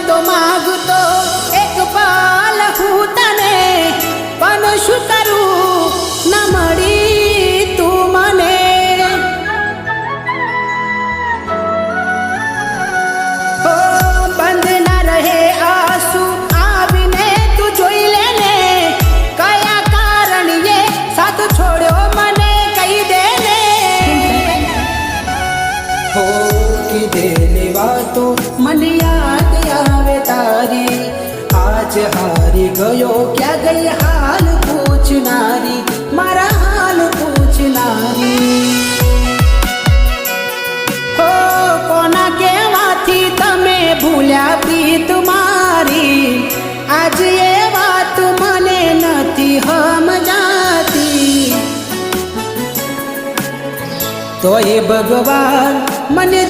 તો માગતો એક પાલ હું તને, પણ શું કરું ન મળી તું મને. ઓ બંધ ના રહે આંસુ આવીને તું જોઈ લે ને, કયા કારણે સાથ છોડ્યો મને કહી દે ને. હો કીધેલી વાતો મને યાદ આવે તારી, આજ હારી ગયો ક્યાં ગઈ હાલ પૂછનારી, મારા હાલ પૂછનારી. હો કોના કહેવાથી તમે ભૂલ્યા પ્રીત મારી, આજ એ વાત મને નથી સમજાતી. તો એ ભગવાન મને